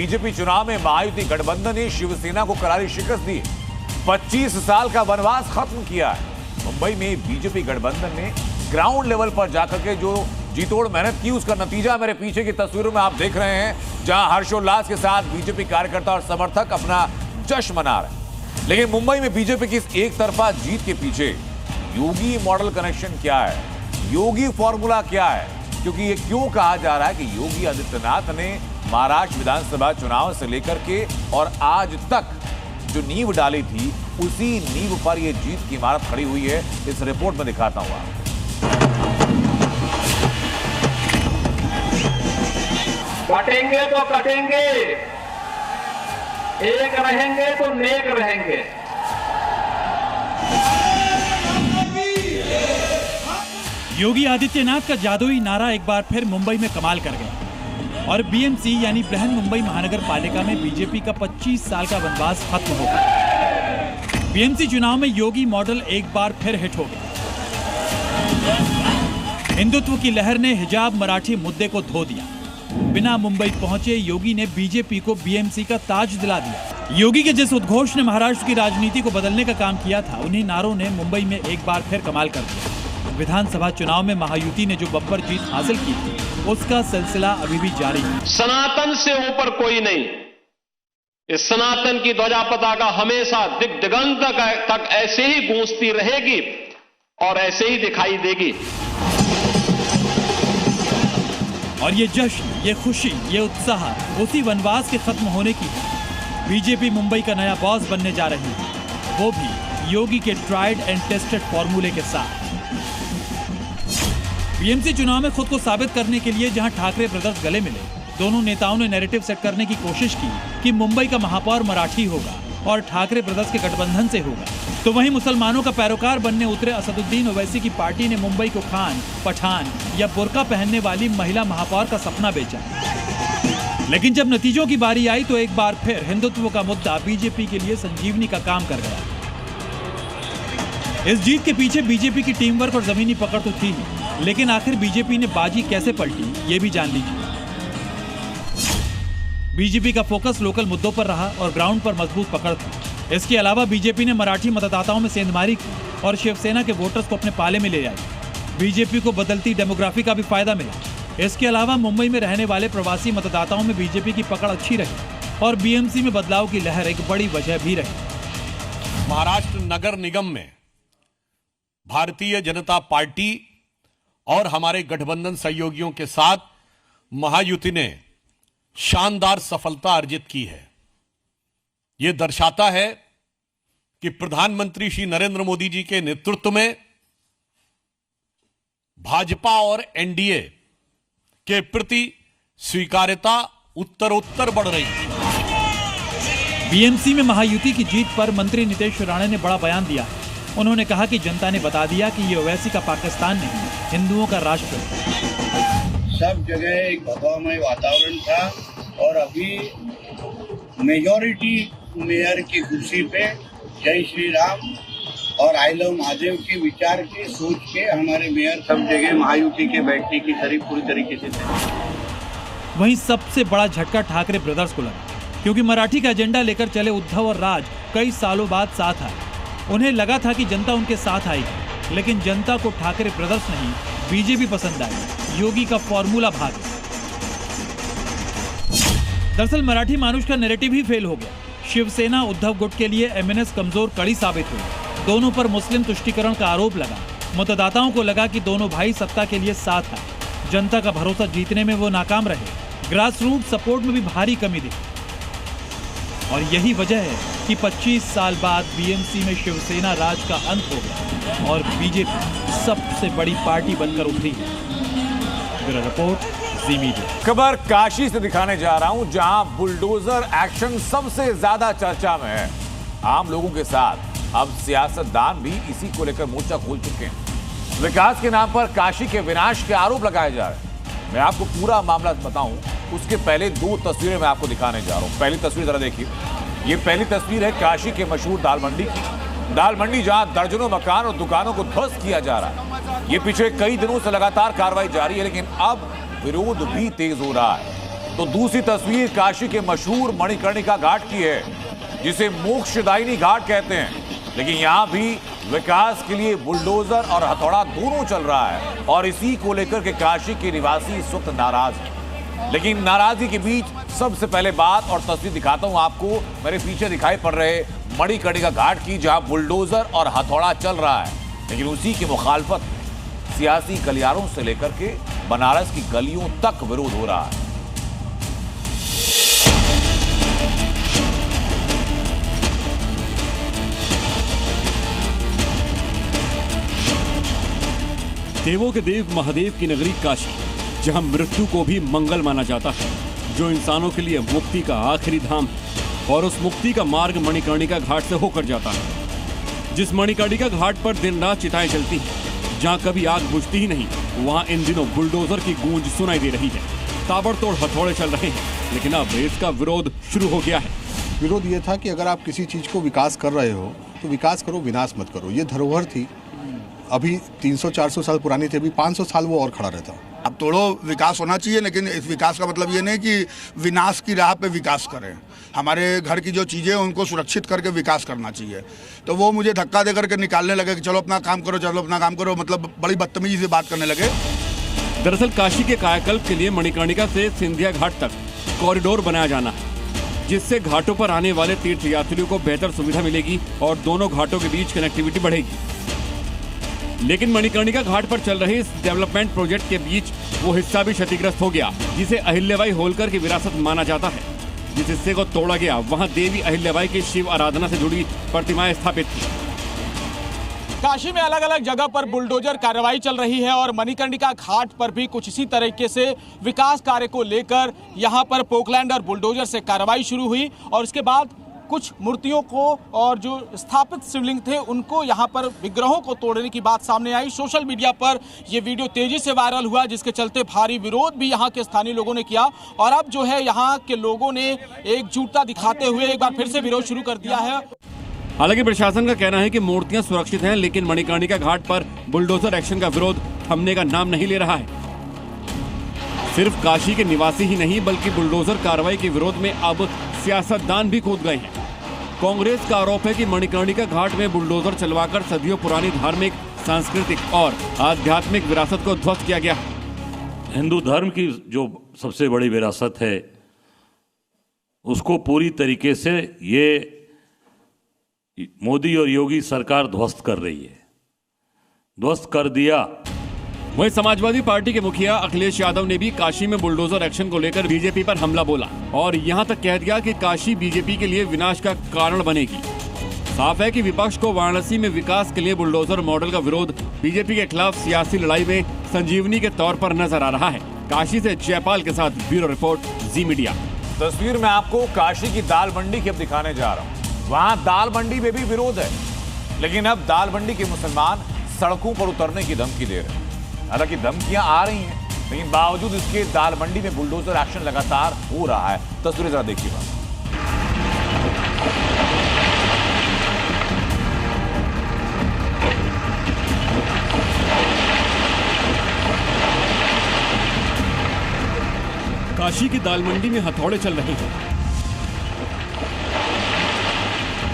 BJP चुनाव में महायुति गठबंधन ने शिवसेना को करारी शिकस्त दी। 25 साल का वनवास खत्म किया है। मुंबई में बीजेपी गठबंधन ने ग्राउंड लेवल पर जाकर के जो जीतोड़ मेहनत की, उसका नतीजा मेरे पीछे की तस्वीरों में आप देख रहे हैं, जहां हर्षोल्लास के साथ बीजेपी कार्यकर्ता और समर्थक अपना जश्न मना रहे हैं। लेकिन मुंबई में बीजेपी की इस एक तरफा जीत के पीछे योगी मॉडल कनेक्शन क्या है, योगी फॉर्मूला क्या है? क्योंकि ये क्यों कहा जा रहा है कि योगी आदित्यनाथ ने महाराष्ट्र विधानसभा चुनाव से लेकर के और आज तक जो नींव डाली थी, उसी नींव पर यह जीत की इमारत खड़ी हुई है। इस रिपोर्ट में दिखाता हूं आपको। कटेंगे तो कटेंगे, एक रहेंगे तो नेक रहेंगे। योगी आदित्यनाथ का जादुई नारा एक बार फिर मुंबई में कमाल कर गया और बीएमसी यानी बृहन मुंबई महानगर पालिका में बीजेपी का 25 साल का वनवास खत्म हो गया। बीएमसी चुनाव में योगी मॉडल एक बार फिर हिट हो गया। हिंदुत्व की लहर ने हिजाब मराठी मुद्दे को धो दिया। बिना मुंबई पहुंचे योगी ने बीजेपी को बीएमसी का ताज दिला दिया। योगी के जिस उद्घोष ने महाराष्ट्र की राजनीति को बदलने का काम किया था, उन्हीं नारों ने मुंबई में एक बार फिर कमाल कर दिया। विधानसभा चुनाव में महायुति ने जो बम्पर जीत हासिल की थी, उसका सिलसिला अभी भी जारी है। सनातन से ऊपर कोई नहीं। इस सनातन की ध्वजा पताका हमेशा दिग दिगंत तक ऐसे ही गूंजती रहेगी और ऐसे ही दिखाई देगी। और ये जश्न, ये खुशी, ये उत्साह उसी वनवास के खत्म होने की है। बीजेपी मुंबई का नया बॉस बनने जा रही है, वो भी योगी के ट्राइड एंड टेस्टेड फॉर्मूले के साथ। बीएमसी चुनाव में खुद को साबित करने के लिए जहां ठाकरे ब्रदर्स गले मिले, दोनों नेताओं ने नैरेटिव सेट करने की कोशिश की कि मुंबई का महापौर मराठी होगा और ठाकरे ब्रदर्स के गठबंधन से होगा। तो वहीं मुसलमानों का पैरोकार बनने उतरे असदुद्दीन ओवैसी की पार्टी ने मुंबई को खान, पठान या बुर्का पहनने वाली महिला महापौर का सपना बेचा। लेकिन जब नतीजों की बारी आई तो एक बार फिर हिंदुत्व का मुद्दा बीजेपी के लिए संजीवनी का काम कर गया। इस जीत के पीछे बीजेपी की टीम वर्क और जमीनी पकड़ तो थी ही, लेकिन आखिर बीजेपी ने बाजी कैसे पलटी, ये भी जान लीजिए। बीजेपी का फोकस लोकल मुद्दों पर रहा और ग्राउंड पर मजबूत पकड़ थी। इसके अलावा बीजेपी ने मराठी मतदाताओं में सेंधमारी की और शिवसेना के वोटर्स को अपने पाले में ले आई। बीजेपी को बदलती डेमोग्राफी का भी फायदा मिला। इसके अलावा मुंबई में रहने वाले प्रवासी मतदाताओं में बीजेपी की पकड़ अच्छी रही और बीएमसी में बदलाव की लहर एक बड़ी वजह भी रही। महाराष्ट्र नगर निगम में भारतीय जनता पार्टी और हमारे गठबंधन सहयोगियों के साथ महायुति ने शानदार सफलता अर्जित की है। यह दर्शाता है कि प्रधानमंत्री श्री नरेंद्र मोदी जी के नेतृत्व में भाजपा और एनडीए के प्रति स्वीकार्यता उत्तरोत्तर बढ़ रही है। बीएमसी में महायुति की जीत पर मंत्री नितेश राणे ने बड़ा बयान दिया है। उन्होंने कहा कि जनता ने बता दिया कि ये ओवैसी का पाकिस्तान नहीं, हिंदुओं का राष्ट्र है। सब जगह एक भगवामय वातावरण था और अभी मेजॉरिटी मेयर की कुर्सी पे जय श्री राम और आई लव महादेव के विचार के सोच के हमारे मेयर सब जगह महायुति के बैठने की तारीफ पूरी तरीके से थे। वहीं सबसे बड़ा झटका ठाकरे ब्रदर्स को लगा, क्योंकि मराठी का एजेंडा लेकर चले उद्धव और राज कई सालों बाद साथ आए। उन्हें लगा था कि जनता उनके साथ आएगी, लेकिन जनता को ठाकरे ब्रदर्स नहीं, बीजेपी पसंद आई। योगी का फॉर्मूला भाग गया। दरअसल मराठी मानुष का नैरेटिव ही फेल हो गया। शिवसेना उद्धव गुट के लिए एमएनएस कमजोर कड़ी साबित हुई। दोनों पर मुस्लिम तुष्टीकरण का आरोप लगा। मतदाताओं को लगा कि दोनों भाई सत्ता के लिए साथ आए। जनता का भरोसा जीतने में वो नाकाम रहे। ग्रास रूट सपोर्ट में भी भारी कमी दिखी और यही वजह है कि 25 साल बाद बीएमसी में शिवसेना राज का अंत हो गया और बीजेपी सबसे बड़ी पार्टी बनकर उभरी है। ब्यूरो रिपोर्ट, जी मीडिया। खबर काशी से दिखाने जा रहा हूं, जहां बुलडोजर एक्शन सबसे ज्यादा चर्चा में है। आम लोगों के साथ अब सियासतदान भी इसी को लेकर मोर्चा खोल चुके हैं। विकास के नाम पर काशी के विनाश के आरोप लगाए जा रहे हैं। मैं आपको पूरा मामला बताऊं, उसके पहले दो तस्वीरें मैं आपको दिखाने जा रहा हूं। पहली तस्वीर जरा देखिए। ये पहली तस्वीर है काशी के मशहूर दाल मंडी की। दाल मंडी जहां दर्जनों मकान और दुकानों को ध्वस्त किया जा रहा है। ये पिछले कई दिनों से लगातार कार्रवाई जारी है, लेकिन अब विरोध भी तेज हो रहा है। तो दूसरी तस्वीर काशी के मशहूर मणिकर्णिका घाट की है, जिसे मोक्षदायिनी घाट कहते हैं। लेकिन यहां भी विकास के लिए बुलडोजर और हथौड़ा दोनों चल रहा है और इसी को लेकर के काशी के निवासी इस वक्त नाराज हैं। लेकिन नाराजगी के बीच सबसे पहले बात और तस्वीर दिखाता हूं आपको मेरे पीछे दिखाई पड़ रहे मणिकर्णिका घाट की, जहां बुलडोजर और हथौड़ा चल रहा है। लेकिन उसी की मुखालफत में सियासी गलियारों से लेकर के बनारस की गलियों तक विरोध हो रहा है। देवों के देव महादेव की नगरी काशी, जहां मृत्यु को भी मंगल माना जाता है, जो इंसानों के लिए मुक्ति का आखिरी धाम है। और उस मुक्ति का मार्ग मणिकर्णिका घाट से होकर जाता है। जिस मणिकर्णिका घाट पर दिन रात चिताएं जलती हैं, जहां कभी आग बुझती ही नहीं, वहां इन दिनों बुलडोजर की गूंज सुनाई दे रही है। ताबड़तोड़ हथौड़े चल रहे हैं, लेकिन अब इसका विरोध शुरू हो गया है। विरोध ये था कि अगर आप किसी चीज को विकास कर रहे हो तो विकास करो, विनाश मत करो। ये धरोहर थी, अभी 300-400 साल पुरानी थी, अभी 500 साल वो और खड़ा रहता। अब तोड़ो, विकास होना चाहिए, लेकिन इस विकास का मतलब ये नहीं कि विनाश की राह पे विकास करें। हमारे घर की जो चीज़ें हैं उनको सुरक्षित करके विकास करना चाहिए। तो वो मुझे धक्का दे करके निकालने लगे कि चलो अपना काम करो, चलो अपना काम करो, मतलब बड़ी बदतमीजी से बात करने लगे। दरअसल काशी के कायाकल्प के लिए मणिकर्णिका से सिंधिया घाट तक कॉरिडोर बनाया जाना है, जिससे घाटों पर आने वाले तीर्थयात्रियों को बेहतर सुविधा मिलेगी और दोनों घाटों के बीच कनेक्टिविटी बढ़ेगी। लेकिन मणिकर्णिका घाट पर चल रहे इस डेवलपमेंट प्रोजेक्ट के बीच वो हिस्सा भी क्षतिग्रस्त हो गया, जिसे अहिल्याबाई होलकर की विरासत माना जाता है। जिस हिस्से को तोड़ा गया, वहां देवी अहिल्याबाई की शिव आराधना से जुड़ी प्रतिमाएं स्थापित थी। काशी में अलग अलग जगह पर बुलडोजर कार्रवाई चल रही है और मणिकर्णिका घाट पर भी कुछ इसी तरीके से विकास कार्य को लेकर यहां पर पोकलैंड और बुलडोजर से कार्रवाई शुरू हुई और उसके बाद कुछ मूर्तियों को और जो स्थापित शिवलिंग थे उनको यहाँ पर विग्रहों को तोड़ने की बात सामने आई। सोशल मीडिया पर ये वीडियो तेजी से वायरल हुआ, जिसके चलते भारी विरोध भी यहाँ के स्थानीय लोगों ने किया और अब जो है यहाँ के लोगों ने एकजुटता दिखाते हुए एक बार फिर से विरोध शुरू कर दिया है। हालांकि प्रशासन का कहना है कि मूर्तियां सुरक्षित हैं, लेकिन मणिकर्णिका घाट पर बुलडोजर एक्शन का विरोध थमने का नाम नहीं ले रहा है। सिर्फ काशी के निवासी ही नहीं, बल्कि बुलडोजर कार्रवाई के विरोध में अब सियासतदान भी कूद गए हैं। कांग्रेस का आरोप है कि मणिकर्णिका घाट में बुलडोजर चलवाकर सदियों पुरानी धार्मिक, सांस्कृतिक और आध्यात्मिक विरासत को ध्वस्त किया गया। हिंदू धर्म की जो सबसे बड़ी विरासत है, उसको पूरी तरीके से ये मोदी और योगी सरकार ध्वस्त कर रही है, ध्वस्त कर दिया। वहीं समाजवादी पार्टी के मुखिया अखिलेश यादव ने भी काशी में बुलडोजर एक्शन को लेकर बीजेपी पर हमला बोला और यहां तक कह दिया कि काशी बीजेपी के लिए विनाश का कारण बनेगी। साफ है कि विपक्ष को वाराणसी में विकास के लिए बुलडोजर मॉडल का विरोध बीजेपी के खिलाफ सियासी लड़ाई में संजीवनी के तौर पर नजर आ रहा है। काशी से जयपाल के साथ ब्यूरो रिपोर्ट, जी मीडिया। तस्वीर में आपको काशी की दाल मंडी की अब दिखाने जा रहा हूं। वहां दाल मंडी में भी विरोध है, लेकिन अब दाल मंडी के मुसलमान सड़कों पर उतरने की धमकी दे रहे हैं। हालांकि धमकियां आ रही हैं, लेकिन बावजूद इसके दाल मंडी में बुलडोजर एक्शन लगातार हो रहा है। तस्वीरें जरा देखिएगा। काशी की दाल मंडी में हथौड़े चल रहे हैं।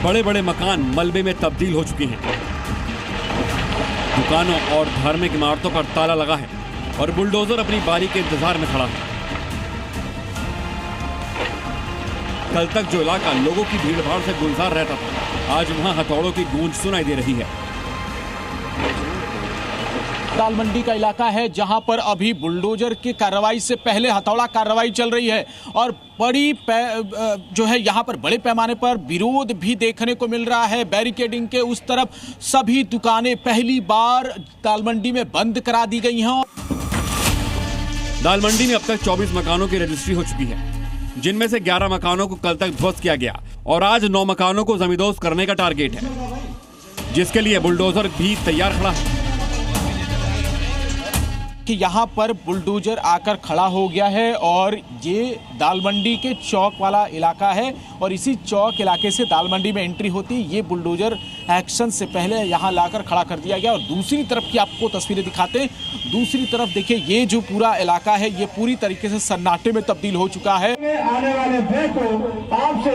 बड़े बड़े मकान मलबे में तब्दील हो चुके हैं। दुकानों और धार्मिक इमारतों पर ताला लगा है और बुलडोजर अपनी बारी के इंतजार में खड़ा है। कल तक जो इलाका लोगों की भीड़भाड़ से गुलजार रहता था, आज वहां हथौड़ों की गूंज सुनाई दे रही है। दाल मंडी का इलाका है जहां पर अभी बुलडोजर की कार्रवाई से पहले हथौड़ा कार्रवाई चल रही है और बड़ी जो है यहां पर बड़े पैमाने पर विरोध भी देखने को मिल रहा है। बैरिकेडिंग के उस तरफ सभी दुकानें पहली बार दाल मंडी में बंद करा दी गई हैं। दाल मंडी में अब तक 24 मकानों की रजिस्ट्री हो चुकी है, जिनमें से 11 मकानों को कल तक ध्वस्त किया गया और आज 9 मकानों को जमींदोज करने का टारगेट है, जिसके लिए बुलडोजर भी तैयार खड़ा है। कि यहाँ पर बुलडोजर आकर खड़ा हो गया है और ये दाल मंडी के चौक वाला इलाका है और इसी चौक इलाके से दाल मंडी में एंट्री होती है। ये बुलडोजर एक्शन से पहले यहाँ लाकर खड़ा कर दिया गया और दूसरी तरफ की आपको तस्वीरें दिखाते हैं। दूसरी तरफ देखिए ये जो पूरा इलाका है ये पूरी तरीके से सन्नाटे में तब्दील हो चुका है। आने वाले व्यय को आपसे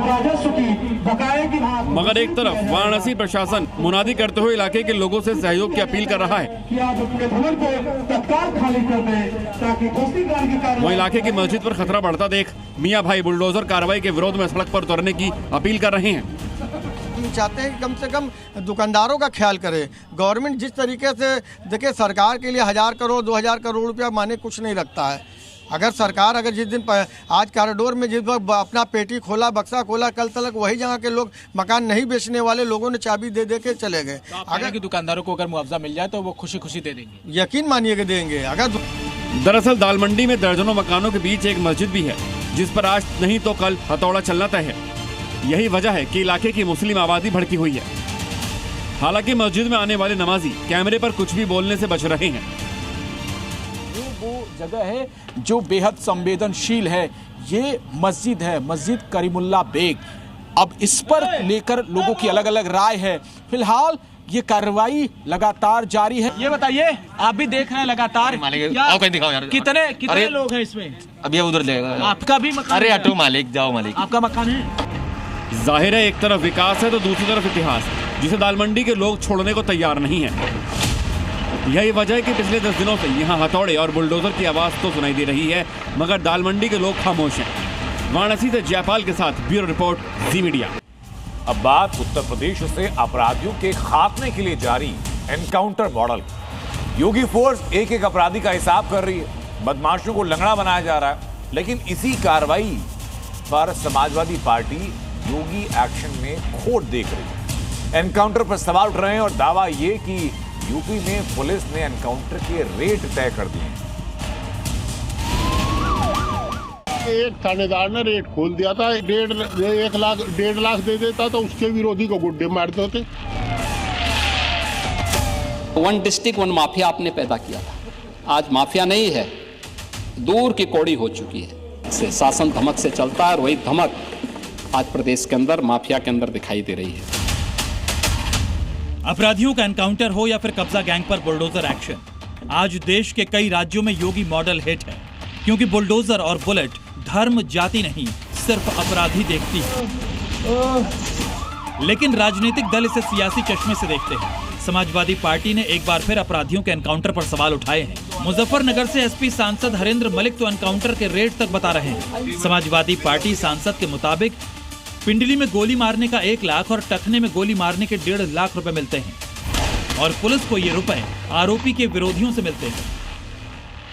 राजस्व की बकाये की बात। मगर एक तरफ वाराणसी प्रशासन मुनादी करते हुए इलाके के लोगों से सहयोग की अपील कर रहा है कि आप अपने भवन को तत्काल खाली कर दें ताकि पुस्तिकार की कार्रवाई। वहीं इलाके की मस्जिद पर खतरा बढ़ता देख मियां भाई बुलडोजर कार्रवाई के विरोध में सड़क पर उतरने की अपील कर रहे हैं। चाहते हैं कि कम से कम दुकानदारों का ख्याल करे। गवर्नमेंट जिस तरीके से देखिए सरकार के लिए 1000 करोड़ 2000 करोड़ रुपया माने कुछ नहीं रखता है। अगर सरकार अगर जिस दिन आज कॉरिडोर में जिस वक्त अपना पेटी खोला बक्सा खोला कल तक वही जगह के लोग मकान नहीं बेचने वाले लोगों ने चाबी दे दे के चले गए। अगर कि दुकानदारों को अगर मुआवजा मिल जाए तो वो खुशी खुशी दे देंगे, यकीन मानिए कि देंगे। अगर दरअसल दाल मंडी में दर्जनों मकानों के बीच एक मस्जिद भी है जिस पर आज नहीं तो कल हथौड़ा चलना तय है। यही वजह है कि इलाके की मुस्लिम आबादी भड़की हुई है। हालांकि मस्जिद में आने वाले नमाजी कैमरे पर कुछ भी बोलने से बच रहे हैं। ये वो जगह है जो बेहद संवेदनशील है। ये मस्जिद है, मस्जिद करीमुल्ला बेग। अब इस पर लेकर लोगों की अलग अलग राय है। फिलहाल ये कार्रवाई लगातार जारी है। ये बताइए, आप भी देख रहे हैं लगातार कहीं दिखाओ यार। कितने लोग हैं इसमें? अभी उधर जाएगा। आपका भी मकान? अरे हटो मालिक, जाओ मालिक। आपका मकान है? जाहिर है एक तरफ विकास है तो दूसरी तरफ इतिहास, जिसे दाल मंडी के लोग छोड़ने को तैयार नहीं है। यही वजह है कि पिछले 10 दिनों से यहाँ हथौड़े और बुलडोजर की आवाज तो सुनाई दे रही है मगर दाल मंडी के लोग खामोश हैं। वाराणसी से जयपाल के साथ ब्यूरो रिपोर्ट, जी मीडिया। अब बात उत्तर प्रदेश से अपराधियों के खात्मे के लिए जारी एनकाउंटर मॉडल। योगी फोर्स एक एक अपराधी का हिसाब कर रही है, बदमाशों को लंगड़ा बनाया जा रहा है। लेकिन इसी कार्रवाई पर समाजवादी पार्टी योगी एक्शन में खोट देख रही है। एनकाउंटर पर सवाल उठ रहे हैं और दावा ये कि यूपी में पुलिस ने एनकाउंटर के रेट तय कर दिए। एक थानेदार ने रेट खोल दिया था, 1.5 लाख दे देता तो उसके विरोधी को गुड्डे मारते होते। वन डिस्ट्रिक्ट वन माफिया आपने पैदा किया था, आज माफिया नहीं है, दूर की कौड़ी हो चुकी है। से शासन धमक से चलता है और वही धमक आज प्रदेश के अंदर माफिया के अंदर दिखाई दे रही है। अपराधियों का एनकाउंटर हो या फिर कब्जा गैंग पर बुलडोजर एक्शन, आज देश के कई राज्यों में योगी मॉडल हिट है। क्योंकि बुलडोजर और बुलेट धर्म जाति नहीं सिर्फ अपराधी देखती है। लेकिन राजनीतिक दल इसे सियासी चश्मे से देखते हैं। समाजवादी पार्टी ने एक बार फिर अपराधियों के एनकाउंटर पर सवाल उठाए हैं। मुजफ्फरनगर से एसपी सांसद हरेंद्र मलिक तो एनकाउंटर के रेट तक बता रहे हैं। समाजवादी पार्टी सांसद के मुताबिक पिंडली में गोली मारने का 1 लाख और टखने में गोली मारने के 1.5 लाख रुपए मिलते हैं और पुलिस को ये रुपए आरोपी के विरोधियों से मिलते हैं।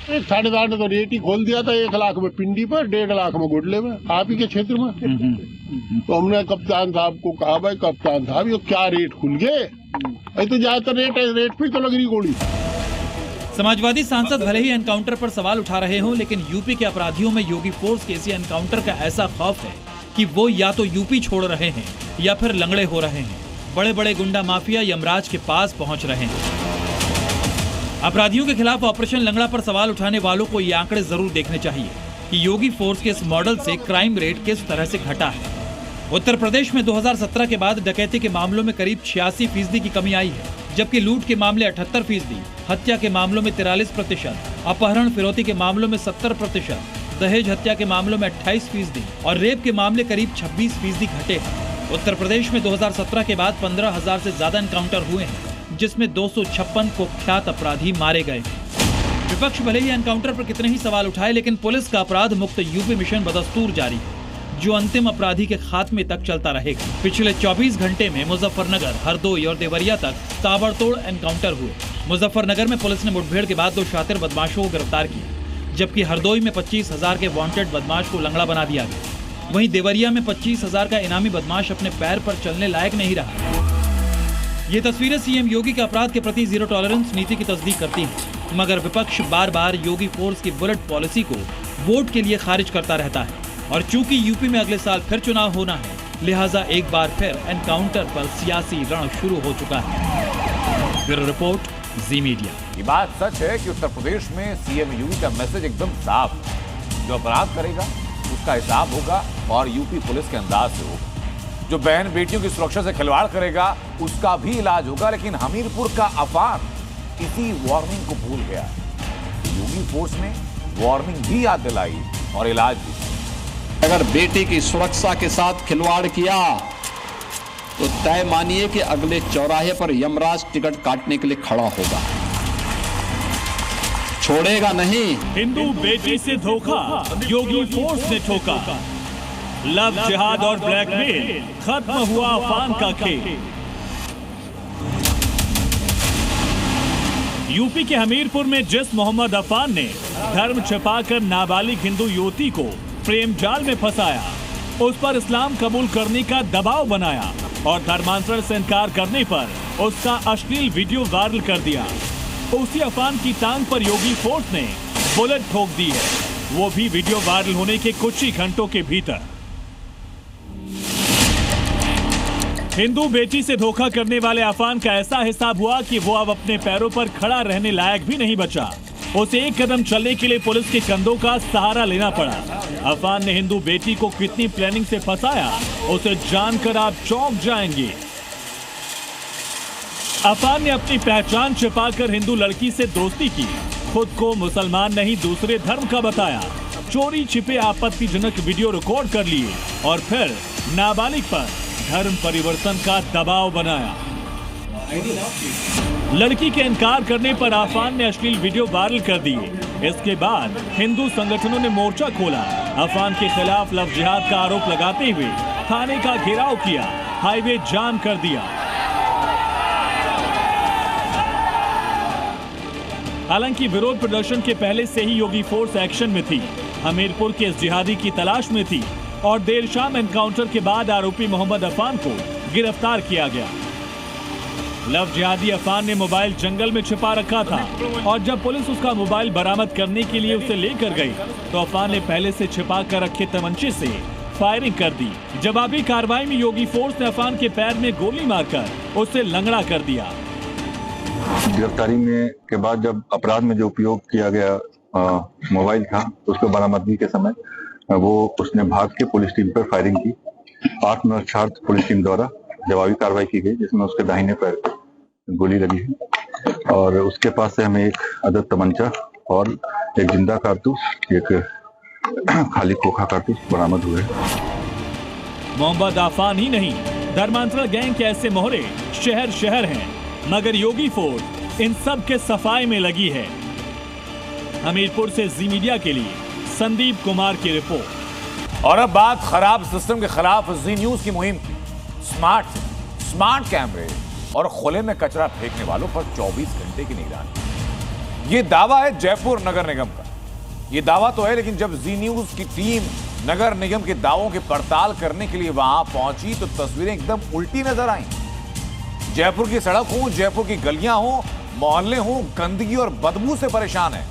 एक थानेदार ने तो रेट ही खोल दिया था 1 लाख में पिंडी पर, 1.5 लाख में गुडले में, आप ही के क्षेत्र में। तो हमने कप्तान साहब को कहा, भाई कप्तान साहब ये क्या रेट खुल गए, तो ज्यादातर रेट पे तो लग रही गोली। समाजवादी सांसद भले ही एनकाउंटर पर सवाल उठा रहे हों, लेकिन यूपी के अपराधियों में योगी फोर्स के इसी एनकाउंटर का ऐसा खौफ है कि वो या तो यूपी छोड़ रहे हैं या फिर लंगड़े हो रहे हैं। बड़े बड़े गुंडा माफिया यमराज के पास पहुंच रहे हैं। अपराधियों के खिलाफ ऑपरेशन लंगड़ा पर सवाल उठाने वालों को ये आंकड़े जरूर देखने चाहिए कि योगी फोर्स के इस मॉडल से क्राइम रेट किस तरह से घटा है। उत्तर प्रदेश में 2017 के बाद डकैती के मामलों में करीब 86% की कमी आई है, जबकि लूट के मामले 78%, हत्या के मामलों में 43%, अपहरण फिरौती के मामलों में 70%, दहेज हत्या के मामलों में 28% और रेप के मामले करीब 26% घटे हैं। उत्तर प्रदेश में 2017 के बाद 15,000 से ज्यादा एनकाउंटर हुए हैं, जिसमें 256 कुख्यात अपराधी मारे गए। विपक्ष भले ही एनकाउंटर पर कितने ही सवाल उठाए, लेकिन पुलिस का अपराध मुक्त यूपी मिशन बदस्तूर जारी है, जो अंतिम अपराधी के खात्मे तक चलता रहेगा। पिछले 24 घंटे में मुजफ्फरनगर, हरदोई और देवरिया तक ताबड़तोड़ एनकाउंटर हुए। मुजफ्फरनगर में पुलिस ने मुठभेड़ के बाद 2 शातिर बदमाशों को गिरफ्तार किया, जबकि हरदोई में 25,000 के वांटेड बदमाश को लंगड़ा बना दिया गया। वहीं देवरिया में 25,000 का इनामी बदमाश अपने पैर पर चलने लायक नहीं रहा। ये तस्वीरें सीएम योगी के अपराध के प्रति जीरो टॉलरेंस नीति की तस्दीक करती हैं, मगर विपक्ष बार बार योगी फोर्स की बुलेट पॉलिसी को वोट के लिए खारिज करता रहता है। और चूंकि यूपी में अगले साल फिर चुनाव होना है, लिहाजा एक बार फिर एनकाउंटर पर सियासी रण शुरू हो चुका है। ब्यूरो रिपोर्ट, जी मीडिया। ये बात सच है कि उत्तर प्रदेश में सीएम योगी का मैसेज एकदम साफ, जो अपराध करेगा उसका हिसाब होगा और यूपी पुलिस के अंदाज से होगा। जो बहन बेटियों की सुरक्षा से खिलवाड़ करेगा उसका भी इलाज होगा। लेकिन हमीरपुर का अफान इसी वार्निंग को भूल गया है। योगी फोर्स ने वार्निंग भी याद दिलाई और इलाज भी। अगर बेटी की सुरक्षा के साथ खिलवाड़ किया तो तय मानिए कि अगले चौराहे पर यमराज टिकट काटने के लिए खड़ा होगा, छोड़ेगा नहीं। हिंदू बेटी से धोखा, योगी फोर्स ने ठोका। लव जिहाद और ब्लैकमेल, खत्म हुआ अफान का खेल। यूपी के हमीरपुर में जिस मोहम्मद अफान ने धर्म छिपाकर नाबालिग हिंदू युवती को प्रेम जाल में फंसाया, उस पर इस्लाम कबूल करने का दबाव बनाया और धर्मांतरण से इनकार करने पर उसका अश्लील वीडियो वायरल कर दिया, उसी अफान की टांग पर योगी फोर्स ने बुलेट ठोक दी है, वो भी वीडियो वायरल होने के कुछ ही घंटों के भीतर। हिंदू बेटी से धोखा करने वाले अफान का ऐसा हिसाब हुआ कि वो अब अपने पैरों पर खड़ा रहने लायक भी नहीं बचा। उसे एक कदम चलने के लिए पुलिस के कंधों का सहारा लेना पड़ा। अफान ने हिंदू बेटी को कितनी प्लानिंग से फंसाया, उसे जानकर आप चौंक जाएंगे। अफान ने अपनी पहचान छिपाकर हिंदू लड़की से दोस्ती की, खुद को मुसलमान नहीं दूसरे धर्म का बताया, चोरी छिपे आपत्तिजनक वीडियो रिकॉर्ड कर लिए और फिर नाबालिग पर धर्म परिवर्तन का दबाव बनाया। लड़की के इनकार करने पर अफान ने अश्लील वीडियो वायरल कर दिए। इसके बाद हिंदू संगठनों ने मोर्चा खोला, अफान के खिलाफ लव जिहाद का आरोप लगाते हुए थाने का घेराव किया, हाईवे जाम कर दिया। हालांकि विरोध प्रदर्शन के पहले से ही योगी फोर्स एक्शन में थी, हमीरपुर के इस जिहादी की तलाश में थी और देर शाम एनकाउंटर के बाद आरोपी मोहम्मद अफान को गिरफ्तार किया गया। लव जिहादी अफान ने मोबाइल जंगल में छिपा रखा था और जब पुलिस उसका मोबाइल बरामद करने के लिए उसे लेकर गई तो अफान ने पहले से छिपा कर रखे तमंचे से फायरिंग कर दी। जवाबी कार्रवाई में योगी फोर्स ने अफान के पैर में गोली मारकर उसे लंगड़ा कर दिया। गिरफ्तारी में के बाद जब अपराध में जो उपयोग किया गया मोबाइल था, उसको बरामदगी के समय वो उसने भाग के पुलिस टीम पर फायरिंग की। आत्मरक्षार्थ पुलिस टीम द्वारा जवाबी कार्रवाई की गई, जिसमें उसके दाहिने पैर पर गोली लगी है और उसके पास से हमें एक अदद तमंचा और एक जिंदा कारतूस, एक खाली खोखा कारतूस बरामद हुए। मोहम्मद अफान ही नहीं, धर्मांतरण गैंग के ऐसे मोहरे शहर शहर हैं, मगर योगी फोर्स इन सब के सफाई में लगी है। हमीरपुर से जी मीडिया के लिए संदीप कुमार की रिपोर्ट। और अब बात खराब सिस्टम के खिलाफ जी न्यूज की मुहिम की। स्मार्ट कैमरे और खुले में कचरा फेंकने वालों पर 24 घंटे की निगरानी, ये दावा है जयपुर नगर निगम का। ये दावा तो है, लेकिन जब जी न्यूज की टीम नगर निगम के दावों की पड़ताल करने के लिए वहां पहुंची तो तस्वीरें एकदम उल्टी नजर आई। जयपुर की सड़क हो, जयपुर की गलियां हो, मोहल्ले हो, गंदगी और बदबू से परेशान है।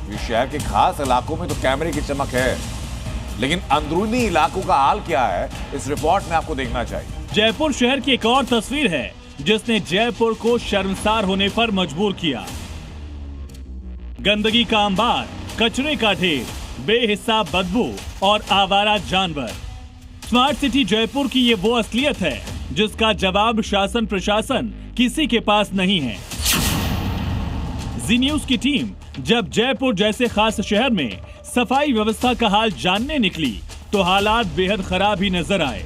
इस शहर के खास इलाकों में तो कैमरे की चमक है, लेकिन अंदरूनी इलाकों का हाल क्या है, इस रिपोर्ट में आपको देखना चाहिए। जयपुर शहर की एक और तस्वीर है जिसने जयपुर को शर्मसार होने पर मजबूर किया। गंदगी का अंबार, कचरे का ढेर, बेहिसाब बदबू और आवारा जानवर। स्मार्ट सिटी जयपुर की ये वो असलियत है जिसका जवाब शासन प्रशासन किसी के पास नहीं है। जी न्यूज की टीम जब जयपुर जैसे खास शहर में सफाई व्यवस्था का हाल जानने निकली तो हालात बेहद खराब ही नजर आए।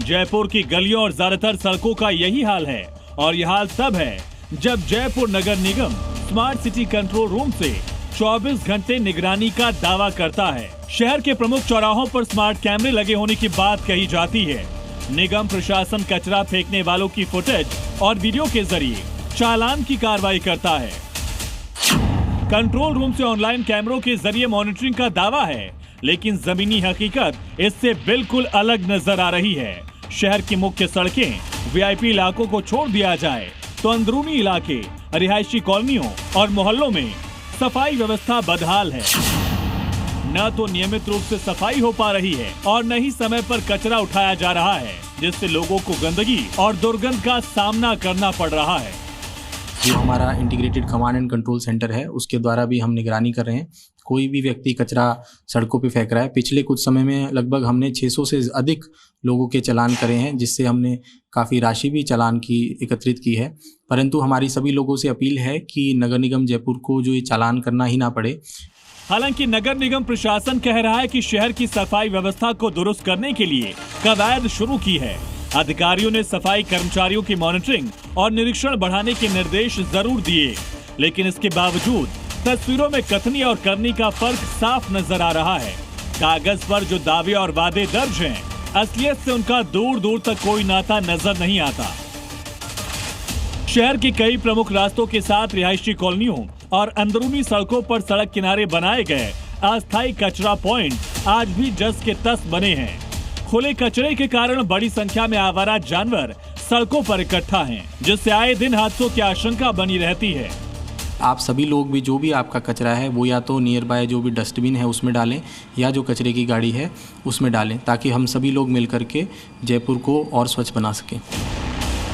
जयपुर की गलियों और ज्यादातर सड़कों का यही हाल है और यह हाल तब है जब जयपुर नगर निगम स्मार्ट सिटी कंट्रोल रूम से 24 घंटे निगरानी का दावा करता है। शहर के प्रमुख चौराहों पर स्मार्ट कैमरे लगे होने की बात कही जाती है। निगम प्रशासन कचरा फेंकने वालों की फुटेज और वीडियो के जरिए चालान की कार्रवाई करता है। कंट्रोल रूम से ऑनलाइन कैमरों के जरिए मॉनिटरिंग का दावा है, लेकिन जमीनी हकीकत इससे बिल्कुल अलग नजर आ रही है। शहर की मुख्य सड़कें, वीआईपी इलाकों को छोड़ दिया जाए तो अंदरूनी इलाके, रिहायशी कॉलोनियों और मोहल्लों में सफाई व्यवस्था बदहाल है। न तो नियमित रूप से सफाई हो पा रही है और न ही समय पर कचरा उठाया जा रहा है, जिससे लोगों को गंदगी और दुर्गंध का सामना करना पड़ रहा है। जो हमारा integrated command and control centre है उसके द्वारा भी हम निगरानी कर रहे हैं। कोई भी व्यक्ति कचरा सड़कों पे फेंक रहा है, पिछले कुछ समय में लगभग हमने 600 से अधिक लोगों के चालान करे हैं, जिससे हमने काफ़ी राशि भी चालान की एकत्रित की है। परंतु हमारी सभी लोगों से अपील है कि नगर निगम जयपुर को जो ये चालान करना ही ना पड़े। हालांकि नगर निगम प्रशासन कह रहा है कि शहर की सफाई व्यवस्था को दुरुस्त करने के लिए कवायद शुरू की है। अधिकारियों ने सफाई कर्मचारियों की मॉनिटरिंग और निरीक्षण बढ़ाने के निर्देश जरूर दिए, लेकिन इसके बावजूद तस्वीरों में कथनी और करनी का फर्क साफ नजर आ रहा है। कागज पर जो दावे और वादे दर्ज हैं, असलियत से उनका दूर दूर तक कोई नाता नजर नहीं आता। शहर के कई प्रमुख रास्तों के साथ रिहायशी कॉलोनियों और अंदरूनी सड़कों पर सड़क किनारे बनाए गए अस्थायी कचरा पॉइंट आज भी जस के तस बने हैं। खुले कचरे के कारण बड़ी संख्या में आवारा जानवर सड़कों पर इकट्ठा हैं, जिससे आए दिन हादसों की आशंका बनी रहती है। आप सभी लोग भी जो भी आपका कचरा है वो या तो नियर बाय जो भी डस्टबिन है उसमें डालें या जो कचरे की गाड़ी है उसमें डालें, ताकि हम सभी लोग मिलकर के जयपुर को और स्वच्छ बना सकें।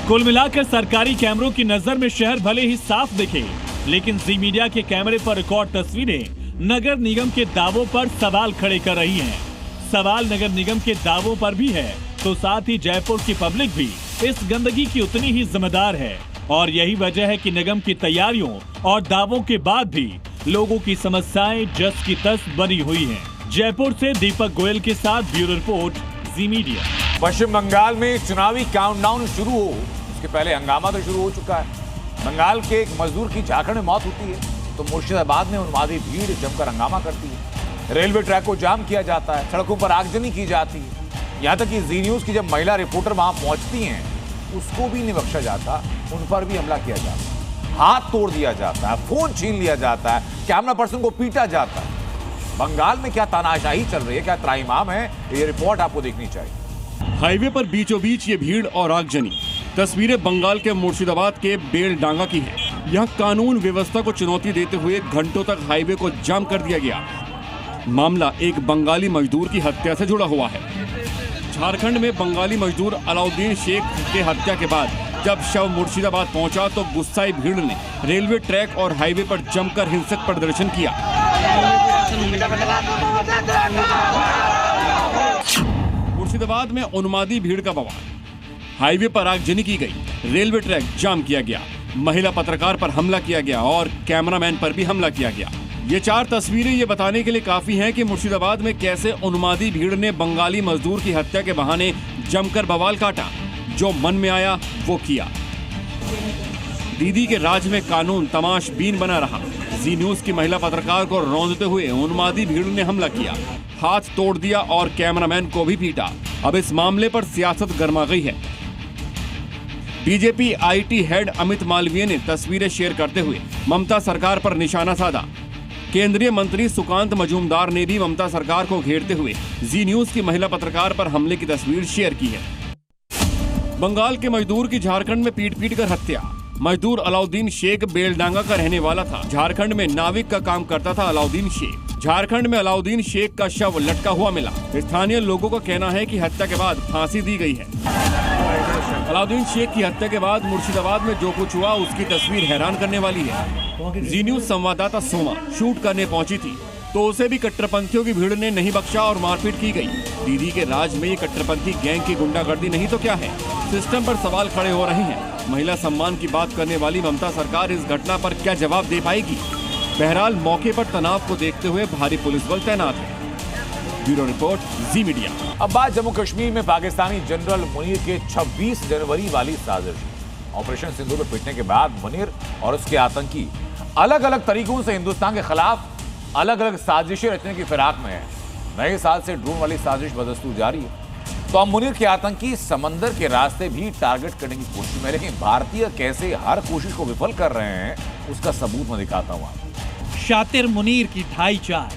कुल मिलाकर सरकारी कैमरों की नजर में शहर भले ही साफ दिखे, लेकिन जी मीडिया के कैमरे पर रिकॉर्ड तस्वीरें नगर निगम के दावों पर सवाल खड़े कर रही हैं। सवाल नगर निगम के दावों पर भी है, तो साथ ही जयपुर की पब्लिक भी इस गंदगी की उतनी ही जिम्मेदार है। और यही वजह है कि निगम की तैयारियों और दावों के बाद भी लोगों की समस्याएं जस की तस बनी हुई हैं। जयपुर से दीपक गोयल के साथ ब्यूरो रिपोर्ट, जी मीडिया। पश्चिम बंगाल में चुनावी काउंटडाउन शुरू हो उसके पहले हंगामा तो शुरू हो चुका है। बंगाल के एक मजदूर की झारखंड में मौत होती है तो मुर्शिदाबाद में उन्मादी भीड़ जमकर हंगामा करती है। रेलवे ट्रैक को जाम किया जाता है, सड़कों पर आगजनी की जाती है। यहाँ तक कि जी न्यूज की जब महिला रिपोर्टर वहां पहुंचती हैं उसको भी नहीं बख्शा जाता, उन पर भी हमला किया जाता है, हाथ तोड़ दिया जाता है, फोन छीन लिया जाता है, कैमरा पर्सन को पीटा जाता है। बंगाल में क्या तानाशाही चल रही है, क्या त्राहिमाम है, ये रिपोर्ट आपको देखनी चाहिए। हाईवे पर बीचों बीच ये भीड़ और आगजनी तस्वीरें बंगाल के मुर्शिदाबाद के बेलडांगा की है। यहाँ कानून व्यवस्था को चुनौती देते हुए घंटों तक हाईवे को जाम कर दिया गया। मामला एक बंगाली मजदूर की हत्या से जुड़ा हुआ है। झारखंड में बंगाली मजदूर अलाउद्दीन शेख के हत्या के बाद जब शव मुर्शिदाबाद पहुंचा तो गुस्साई भीड़ ने रेलवे ट्रैक और हाईवे पर जमकर हिंसक प्रदर्शन किया। मुर्शिदाबाद में उन्मादी भीड़ का बवाल, हाईवे पर आगजनी की गई, रेलवे ट्रैक जाम किया गया, महिला पत्रकार पर हमला किया गया और कैमरामैन पर भी हमला किया गया। ये 4 तस्वीरें ये बताने के लिए काफी हैं कि मुर्शिदाबाद में कैसे उन्मादी भीड़ ने बंगाली मजदूर की हत्या के बहाने जमकर बवाल काटा। जो मन में आया वो किया। दीदी के राज में कानून तमाशबीन बना रहा। जी न्यूज की महिला पत्रकार को रौंदते हुए उन्मादी भीड़ ने हमला किया, हाथ तोड़ दिया और कैमरामैन को भी पीटा। अब इस मामले पर सियासत गर्मा गई है। BJP IT head Amit Malviya ने तस्वीरें शेयर करते हुए ममता सरकार पर निशाना साधा। केंद्रीय मंत्री सुकांत मजूमदार ने भी ममता सरकार को घेरते हुए जी न्यूज की महिला पत्रकार पर हमले की तस्वीर शेयर की है। बंगाल के मजदूर की झारखंड में पीट कर हत्या। मजदूर अलाउद्दीन शेख बेलडांगा का रहने वाला था। झारखंड में नाविक का काम करता था अलाउद्दीन शेख। झारखंड में अलाउद्दीन शेख का शव लटका हुआ मिला। स्थानीय लोगों का कहना है कि हत्या के बाद फांसी दी गई है। अलाउद्दीन शेख की हत्या के बाद मुर्शिदाबाद में जो कुछ हुआ उसकी तस्वीर हैरान करने वाली है। जी न्यूज संवाददाता सोमा शूट करने पहुंची थी तो उसे भी कट्टरपंथियों की भीड़ ने नहीं बख्शा और मारपीट की गई। दीदी के राज में ये कट्टरपंथी गैंग की गुंडागर्दी नहीं तो क्या है। सिस्टम पर सवाल खड़े हो रहे हैं। महिला सम्मान की बात करने वाली ममता सरकार इस घटना पर क्या जवाब दे पाएगी। बहरहाल मौके पर तनाव को देखते हुए भारी पुलिस बल तैनात है। ब्यूरो रिपोर्ट, जी मीडिया। अब बात जम्मू कश्मीर में पाकिस्तानी जनरल मुनीर के 26 जनवरी वाली साजिश। ऑपरेशन सिंधु में पिटने के बाद मुनीर और उसके आतंकी अलग अलग तरीकों से हिंदुस्तान के खिलाफ अलग अलग साजिशें रचने की फिराक में है। नए साल से ड्रोन वाली साजिश बदस्तूर जारी है। तो अब मुनीर के आतंकी समंदर के रास्ते भी टारगेट करने की कोशिश में, लेकिन भारतीय कैसे हर कोशिश को विफल कर रहे हैं उसका सबूत मैं दिखाता हूं। शातिर मुनीर की 2.5-4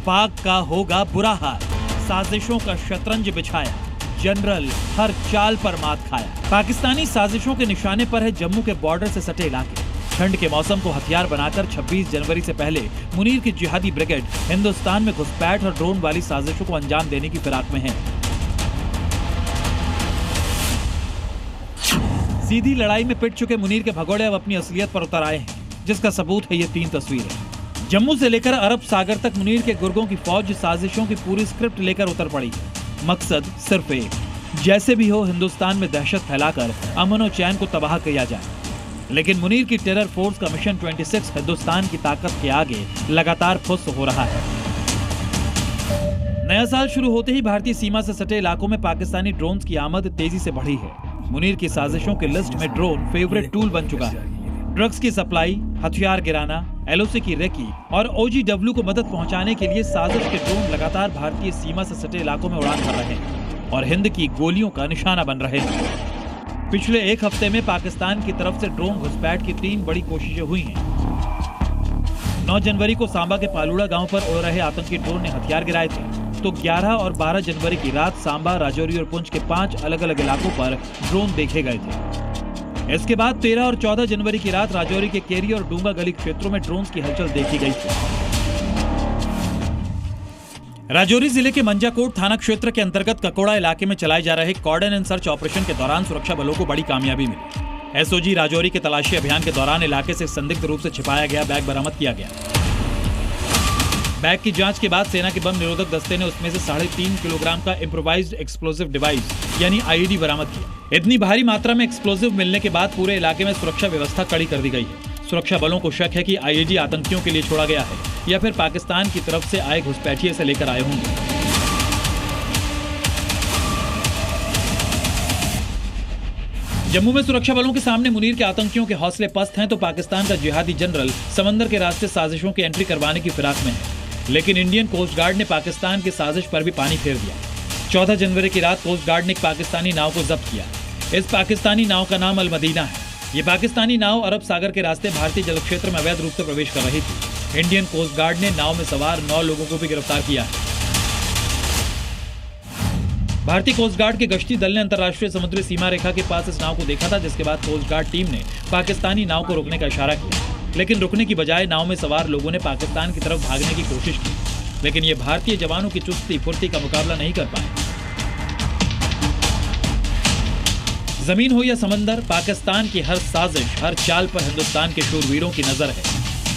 पाक का होगा बुरा हाल। साजिशों का शतरंज बिछाया, जनरल हर चाल पर मात खाया। पाकिस्तानी साजिशों के निशाने पर है जम्मू के बॉर्डर से सटे इलाके। ठंड के मौसम को हथियार बनाकर 26 जनवरी से पहले मुनीर की जिहादी ब्रिगेड हिंदुस्तान में घुसपैठ और ड्रोन वाली साजिशों को अंजाम देने की फिराक में है। सीधी लड़ाई में पिट चुके मुनीर के भगोड़े अब अपनी असलियत पर उतर आए हैं, जिसका सबूत है ये 3 तस्वीरें। जम्मू से लेकर अरब सागर तक मुनीर के गुर्गों की फौज साजिशों की पूरी स्क्रिप्ट लेकर उतर पड़ी है। मकसद सिर्फ एक, जैसे भी हो हिंदुस्तान में दहशत फैलाकर अमन और चैन को तबाह किया जाए। लेकिन मुनीर की टेरर फोर्स का मिशन 26 हिंदुस्तान की ताकत के आगे लगातार फुस हो रहा है। नया साल शुरू होते ही भारतीय सीमा से सटे इलाकों में पाकिस्तानी ड्रोन्स की आमद तेजी से बढ़ी है। मुनीर की साजिशों के लिस्ट में ड्रोन फेवरेट टूल बन चुका है। ड्रग्स की सप्लाई, हथियार गिराना, एलओसी की रेकी और ओजीडब्ल्यू को मदद पहुंचाने के लिए साजिश के ड्रोन लगातार भारतीय सीमा से सटे इलाकों में उड़ान भर रहे हैं और हिंद की गोलियों का निशाना बन रहे हैं। पिछले एक हफ्ते में पाकिस्तान की तरफ से ड्रोन घुसपैठ की 3 बड़ी कोशिशें हुई हैं। 9 जनवरी को सांबा के पालूड़ा गांव पर उड़ रहे आतंकी ड्रोन ने हथियार गिराए थे, तो 11 और 12 जनवरी की रात सांबा, राजौरी और पुंछ के 5 अलग अलग इलाकों पर ड्रोन देखे गए थे। इसके बाद 13 और 14 जनवरी की रात राजौरी के केरी और डूंगा गली क्षेत्रों में ड्रोन की हलचल देखी गई थी। राजौरी जिले के मंजाकोट थाना क्षेत्र के अंतर्गत ककोड़ा इलाके में चलाए जा रहे कॉर्डन एंड सर्च ऑपरेशन के दौरान सुरक्षा बलों को बड़ी कामयाबी मिली। एसओजी राजौरी के तलाशी अभियान के दौरान इलाके से संदिग्ध रूप से छिपाया गया बैग बरामद किया गया। बैग की जांच के बाद सेना के बम निरोधक दस्ते ने उसमें से 3.5 किलोग्राम का इम्प्रोवाइज्ड एक्सप्लोसिव डिवाइस यानी आईईडी बरामद किया। इतनी भारी मात्रा में एक्सप्लोसिव मिलने के बाद पूरे इलाके में सुरक्षा व्यवस्था कड़ी कर दी गई है। सुरक्षा बलों को शक है कि आईईडी आतंकियों के लिए छोड़ा गया है या फिर पाकिस्तान की तरफ से आए घुसपैठिए से लेकर आए होंगे। जम्मू में सुरक्षा बलों के सामने मुनीर के आतंकियों के हौसले पस्त हैं, तो पाकिस्तान का जिहादी जनरल समंदर के रास्ते साजिशों की एंट्री करवाने की फिराक में है। लेकिन इंडियन कोस्ट गार्ड ने पाकिस्तान की साजिश पर भी पानी फेर दिया। 14 जनवरी की रात कोस्ट गार्ड ने एक पाकिस्तानी नाव को जब्त किया। इस पाकिस्तानी नाव का नाम अल मदीना है। ये पाकिस्तानी नाव अरब सागर के रास्ते भारतीय जल क्षेत्र में अवैध रूप से प्रवेश कर रही थी। इंडियन कोस्ट गार्ड ने नाव में सवार 9 लोगों को भी गिरफ्तार किया है। भारतीय कोस्ट गार्ड के गश्ती दल ने अंतर्राष्ट्रीय समुद्री सीमा रेखा के पास इस नाव को देखा था, जिसके बाद कोस्ट गार्ड टीम ने पाकिस्तानी नाव को रोकने का इशारा किया। लेकिन रुकने की बजाय नाव में सवार लोगों ने पाकिस्तान की तरफ भागने की कोशिश की, लेकिन ये भारतीय जवानों की चुस्ती फुर्ती का मुकाबला नहीं कर पाए। जमीन हो या समंदर, पाकिस्तान की हर साजिश, हर चाल पर हिंदुस्तान के शूरवीरों की नजर है।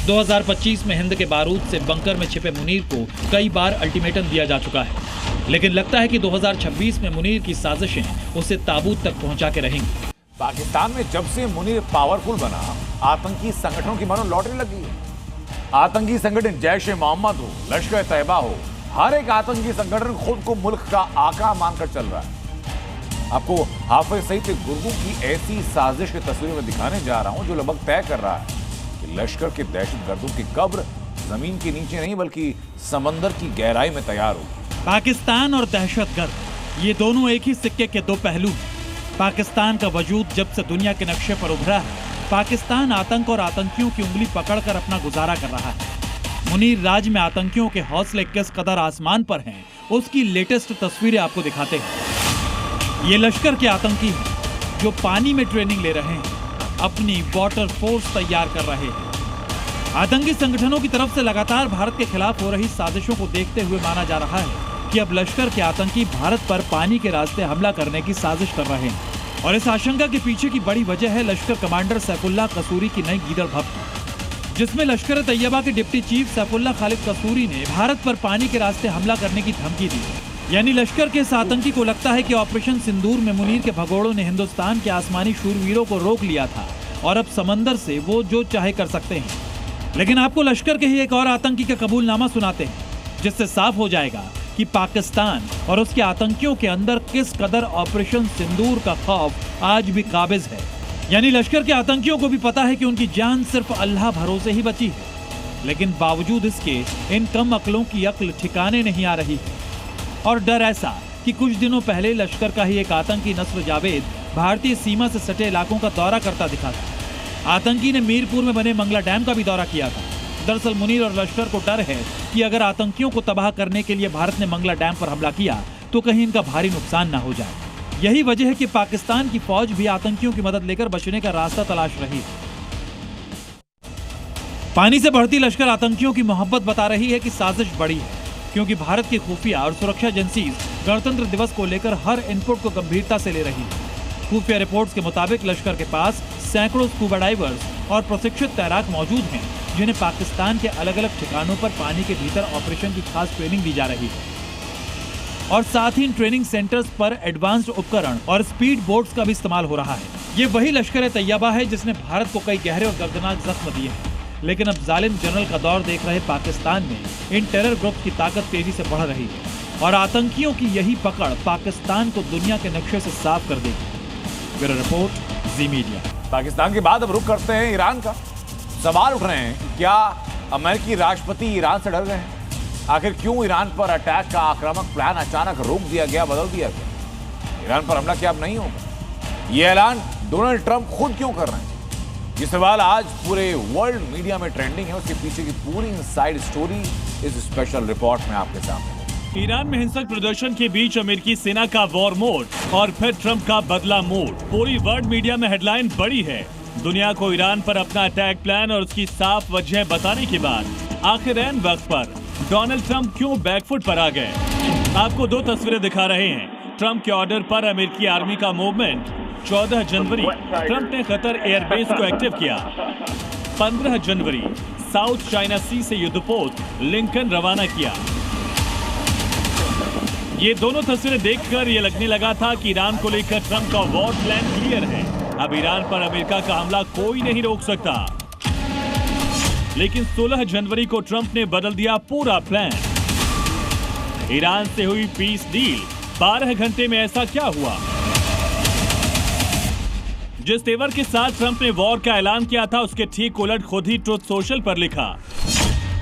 2025 में हिंद के बारूद से बंकर में छिपे मुनीर को कई बार अल्टीमेटम दिया जा चुका है, लेकिन लगता है कि 2026 में मुनीर की साजिशें उसे ताबूत तक पहुंचा के रहेंगी। पाकिस्तान में जब से मुनीर पावरफुल बना, आतंकी संगठनों की मानो लॉटरी लगी है। आतंकी संगठन जैश-ए-मोहम्मद हो, लश्कर-ए-तैयबा हो, हर एक आतंकी संगठन खुद को मुल्क का आका मानकर चल रहा है। आपको हाफिज सईद के गुर्गों की ऐसी साजिश की तस्वीर में दिखाने जा रहा हूं, जो लगभग तय कर रहा है कि लश्कर के दहशतगर्दों की कब्र जमीन के नीचे नहीं बल्कि समंदर की गहराई में तैयार होगी। पाकिस्तान और दहशतगर्द, ये दोनों एक ही सिक्के के 2 पहलू हैं। पाकिस्तान का वजूद जब से दुनिया के नक्शे पर उभरा है, पाकिस्तान आतंक और आतंकियों की उंगली पकड़कर अपना गुजारा कर रहा है। मुनीर राज में आतंकियों के हौसले किस कदर आसमान पर हैं, उसकी लेटेस्ट तस्वीरें आपको दिखाते हैं। ये लश्कर के आतंकी हैं जो पानी में ट्रेनिंग ले रहे हैं, अपनी वाटर फोर्स तैयार कर रहे हैं। आतंकी संगठनों की तरफ से लगातार भारत के खिलाफ हो रही साजिशों को देखते हुए माना जा रहा है कि अब लश्कर के आतंकी भारत पर पानी के रास्ते हमला करने की साजिश कर रहे हैं। और इस आशंका के पीछे की बड़ी वजह है लश्कर कमांडर सैफुल्लाह कसूरी की नई गीदड़ भक्त, जिसमें लश्कर-ए-तैयबा के डिप्टी चीफ सैफुल्लाह खालिद कसूरी ने भारत पर पानी के रास्ते हमला करने की धमकी दी। यानी लश्कर के इस आतंकी को लगता है कि ऑपरेशन सिंदूर में मुनीर के भगोड़ों ने हिंदुस्तान के आसमानी शूरवीरों को रोक लिया था और अब समंदर से वो जो चाहे कर सकते हैं। लेकिन आपको लश्कर के ही एक और आतंकी का कबूलनामा सुनाते हैं, जिससे साफ हो जाएगा कि पाकिस्तान और उसके आतंकियों के अंदर किस कदर ऑपरेशन सिंदूर का खौफ आज भी काबिज है। यानी लश्कर के आतंकियों को भी पता है कि उनकी जान सिर्फ अल्लाह भरोसे ही बची है, लेकिन बावजूद इसके इन कम अक्लों की अक्ल ठिकाने नहीं आ रही है। और डर ऐसा कि कुछ दिनों पहले लश्कर का ही एक आतंकी नस्र जावेद भारतीय सीमा से सटे इलाकों का दौरा करता दिखा था। आतंकी ने मीरपुर में बने मंगला डैम का भी दौरा किया था। दरअसल मुनीर और लश्कर को डर है कि अगर आतंकियों को तबाह करने के लिए भारत ने मंगला डैम पर हमला किया तो कहीं इनका भारी नुकसान न हो जाए। यही वजह है कि पाकिस्तान की फौज भी आतंकियों की मदद लेकर बचने का रास्ता तलाश रही है। पानी से बढ़ती लश्कर आतंकियों की मोहब्बत बता रही है कि साजिश बड़ी है, क्योंकि भारत की खुफिया और सुरक्षा एजेंसीज गणतंत्र दिवस को लेकर हर इनपुट को गंभीरता से ले रही है। खुफिया रिपोर्ट्स के मुताबिक लश्कर के पास सैकड़ों स्कूबा डाइवर्स और प्रशिक्षित तैराक मौजूद हैं, जिन्हें पाकिस्तान के अलग अलग ठिकानों पर पानी के भीतर ऑपरेशन की खास ट्रेनिंग दी जा रही है। और साथ ही इन ट्रेनिंग सेंटर्स पर एडवांस्ड उपकरण और स्पीड बोट्स का भी इस्तेमाल हो रहा है। ये वही लश्कर तैयबा है जिसने भारत को कई गहरे और दर्दनाक जख्म दिए हैं। लेकिन अब जालिम जनरल का दौर देख रहे पाकिस्तान में इन टेरर ग्रुप की ताकत तेजी से बढ़ रही है और आतंकियों की यही पकड़ पाकिस्तान को दुनिया के नक्शे से साफ कर देगी। ब्यूरो रिपोर्ट, जी मीडिया। पाकिस्तान के बाद अब रुख करते हैं ईरान का। सवाल उठ रहे हैं कि क्या अमेरिकी राष्ट्रपति ईरान से डर गए हैं? आखिर क्यों ईरान पर अटैक का आक्रामक प्लान अचानक रोक दिया गया, बदल दिया गया? ईरान पर हमला क्या अब नहीं होगा? ये ऐलान डोनाल्ड ट्रंप खुद क्यों कर रहे हैं? ये सवाल आज पूरे वर्ल्ड मीडिया में ट्रेंडिंग है। उसके पीछे की पूरी इनसाइड स्टोरी इस स्पेशल रिपोर्ट में आपके सामने। ईरान में हिंसक प्रदर्शन के बीच अमेरिकी सेना का वॉर मोड और फिर ट्रंप का बदला मोड। पूरी वर्ल्ड मीडिया में हेडलाइन बड़ी है। दुनिया को ईरान पर अपना अटैक प्लान और उसकी साफ वजह बताने के बाद आखिर ऐन वक्त पर डोनाल्ड ट्रंप क्यों बैकफुट पर आ गए? आपको दो तस्वीरें दिखा रहे हैं। ट्रंप के ऑर्डर पर अमेरिकी आर्मी का मूवमेंट। 14 जनवरी ट्रंप ने कतर एयरबेस को एक्टिव किया। 15 जनवरी साउथ चाइना सी से युद्धपोत लिंकन रवाना किया। ये दोनों तस्वीरें देखकर ये लगने लगा था कि ईरान को लेकर ट्रंप का वॉर प्लान क्लियर है। अब ईरान पर अमेरिका का हमला कोई नहीं रोक सकता। लेकिन 16 जनवरी को ट्रंप ने बदल दिया पूरा प्लान। ईरान से हुई पीस डील। 12 घंटे में ऐसा क्या हुआ? जिस तेवर के साथ ट्रंप ने वॉर का ऐलान किया था, उसके ठीक उलट खुद ही ट्रुथ सोशल पर लिखा,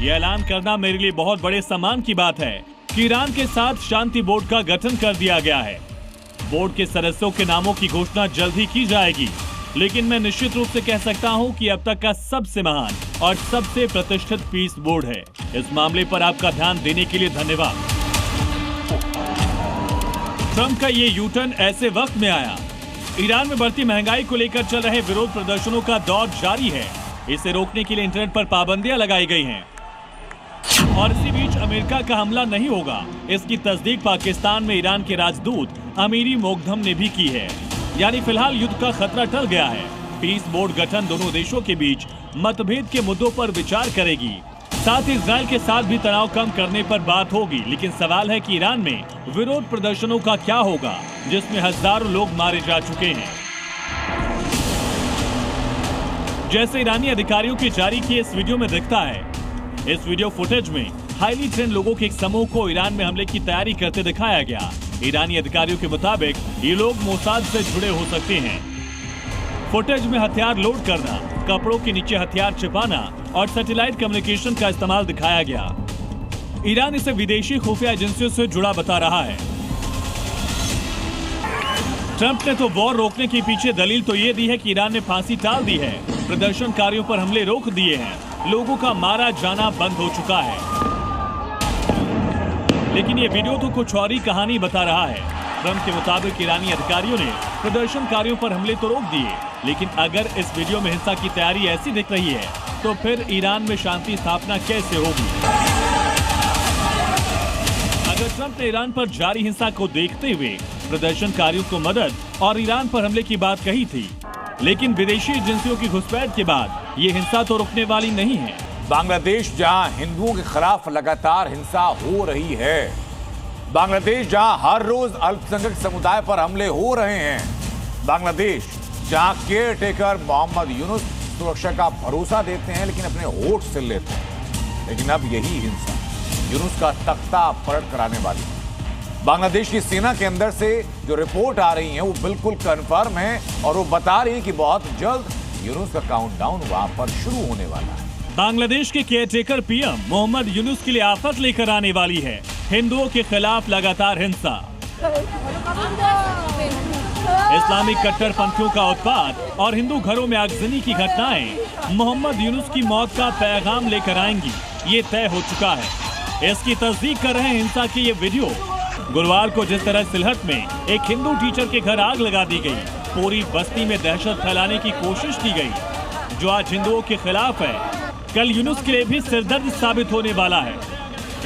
यह ऐलान करना मेरे लिए बहुत बड़े सम्मान की बात है कि ईरान के साथ शांति बोर्ड का गठन कर दिया गया है। बोर्ड के सदस्यों के नामों की घोषणा जल्द ही की जाएगी, लेकिन मैं निश्चित रूप से कह सकता हूं कि अब तक का सबसे महान और सबसे प्रतिष्ठित पीस बोर्ड है। इस मामले पर आपका ध्यान देने के लिए धन्यवाद। ट्रंप का ये यूटर्न ऐसे वक्त में आया। ईरान में बढ़ती महंगाई को लेकर चल रहे विरोध प्रदर्शनों का दौर जारी है। इसे रोकने के लिए इंटरनेट पर पाबंदियां लगाई गई हैं। और इसी बीच अमेरिका का हमला नहीं होगा, इसकी तस्दीक पाकिस्तान में ईरान के राजदूत अमीरी मोगधम ने भी की है। यानी फिलहाल युद्ध का खतरा टल गया है। पीस बोर्ड गठन दोनों देशों के बीच मतभेद के मुद्दों पर विचार करेगी। साथ ही इजराइल के साथ भी तनाव कम करने पर बात होगी। लेकिन सवाल है कि ईरान में विरोध प्रदर्शनों का क्या होगा, जिसमें हजारों लोग मारे जा चुके हैं। जैसे ईरानी अधिकारियों के जारी किए इस वीडियो में दिखता है। इस वीडियो फुटेज में हाईली ट्रेंड लोगों के एक समूह को ईरान में हमले की तैयारी करते दिखाया गया। ईरानी अधिकारियों के मुताबिक ये लोग मोसाद से जुड़े हो सकते हैं। फुटेज में हथियार लोड करना, कपड़ों के नीचे हथियार छिपाना और सैटेलाइट कम्युनिकेशन का इस्तेमाल दिखाया गया। ईरान इसे विदेशी खुफिया एजेंसियों से जुड़ा बता रहा है। ट्रंप ने तो वॉर रोकने के पीछे दलील तो ये दी है कि ईरान ने फांसी टाल दी है, प्रदर्शनकारियों पर हमले रोक दिए हैं, लोगों का मारा जाना बंद हो चुका है। लेकिन ये वीडियो तो कुछ और ही कहानी बता रहा है। ट्रंप के मुताबिक ईरानी अधिकारियों ने प्रदर्शनकारियों पर हमले तो रोक दिए, लेकिन अगर इस वीडियो में हिंसा की तैयारी ऐसी दिख रही है तो फिर ईरान में शांति स्थापना कैसे होगी? अगर ट्रंप ने ईरान पर जारी हिंसा को देखते हुए प्रदर्शनकारियों को मदद और ईरान पर हमले की बात कही थी, लेकिन विदेशी एजेंसियों की घुसपैठ के बाद ये हिंसा तो रुकने वाली नहीं है। बांग्लादेश जहां हिंदुओं के खिलाफ लगातार हिंसा हो रही है, बांग्लादेश जहां हर रोज अल्पसंख्यक समुदाय पर हमले हो रहे हैं, बांग्लादेश जहां केयर टेकर मोहम्मद यूनुस सुरक्षा का भरोसा देते हैं लेकिन अपने होठ से लेते हैं, लेकिन अब यही हिंसा यूनुस का तख्ता पलट कराने वाली है। बांग्लादेश की सेना के अंदर से जो रिपोर्ट आ रही है वो बिल्कुल कंफर्म है और वो बता रही है कि बहुत जल्द यूनुस का काउंटडाउन वहां पर शुरू होने वाला है। बांग्लादेश के केयरटेकर पीएम मोहम्मद यूनुस के लिए आफत लेकर आने वाली है। हिंदुओं के खिलाफ लगातार हिंसा, इस्लामिक कट्टरपंथियों का उत्पात और हिंदू घरों में आगजनी की घटनाएं मोहम्मद यूनुस की मौत का पैगाम लेकर आएंगी, ये तय हो चुका है। इसकी तस्दीक कर रहे हैं हिंसा के ये वीडियो। गुरुवार को जिस तरह सिलहट में एक हिंदू टीचर के घर आग लगा दी गई, पूरी बस्ती में दहशत फैलाने की कोशिश की गई, जो आज हिंदुओं के खिलाफ है, कल यूनुस के लिए भी सिरदर्द साबित होने वाला है।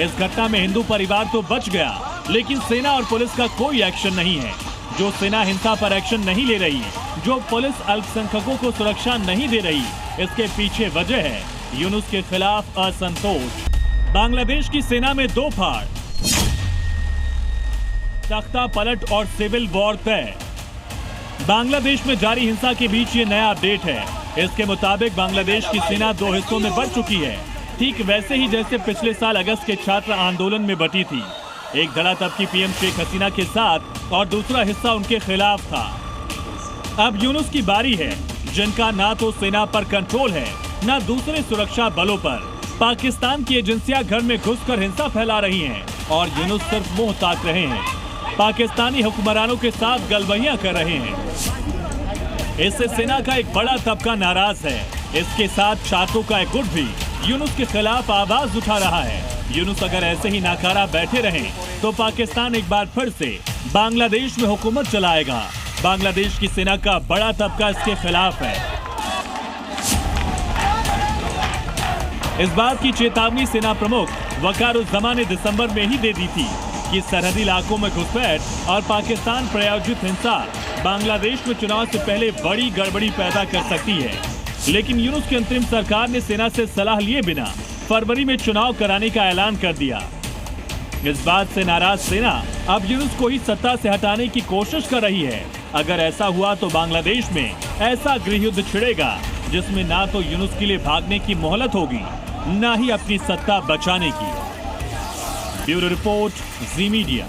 इस घटना में हिंदू परिवार तो बच गया, लेकिन सेना और पुलिस का कोई एक्शन नहीं है। जो सेना हिंसा पर एक्शन नहीं ले रही, जो पुलिस अल्पसंख्यकों को सुरक्षा नहीं दे रही, इसके पीछे वजह है यूनुस के खिलाफ असंतोष। बांग्लादेश की सेना में दो फाड़, तख्ता पलट और सिविल वॉर तय। बांग्लादेश में जारी हिंसा के बीच ये नया अपडेट है। इसके मुताबिक बांग्लादेश की सेना दो हिस्सों में बंट चुकी है, ठीक वैसे ही जैसे पिछले साल अगस्त के छात्र आंदोलन में बटी थी। एक धड़ा तब की पीएम शेख हसीना के साथ और दूसरा हिस्सा उनके खिलाफ था। अब यूनुस की बारी है, जिनका ना तो सेना पर कंट्रोल है, ना दूसरे सुरक्षा बलों पर। पाकिस्तान की एजेंसियां घर में घुसकर हिंसा फैला रही हैं और यूनुस सिर्फ मुंह ताक रहे हैं। पाकिस्तानी हुक्मरानों के साथ गलबहियां कर रहे हैं। इससे सेना का एक बड़ा तबका नाराज है। इसके साथ छात्रों का एक गुट भी यूनुस के खिलाफ आवाज उठा रहा है। यूनुस अगर ऐसे ही नाकारा बैठे रहें तो पाकिस्तान एक बार फिर से बांग्लादेश में हुकूमत चलाएगा। बांग्लादेश की सेना का बड़ा तबका इसके खिलाफ है। इस बात की चेतावनी सेना प्रमुख वकारुज्जमान ने दिसंबर में ही दे दी थी कि सरहदी इलाकों में घुसपैठ और पाकिस्तान प्रायोजित हिंसा बांग्लादेश में चुनाव से पहले बड़ी गड़बड़ी पैदा कर सकती है। लेकिन यूनुस की अंतरिम सरकार ने सेना से सलाह लिए बिना फरवरी में चुनाव कराने का ऐलान कर दिया। इस बात से नाराज सेना अब यूनुस को ही सत्ता से हटाने की कोशिश कर रही है। अगर ऐसा हुआ तो बांग्लादेश में ऐसा गृहयुद्ध छिड़ेगा जिसमें ना तो यूनुस के लिए भागने की मोहलत होगी, ना ही अपनी सत्ता बचाने की। ब्यूरो रिपोर्ट, जी मीडिया।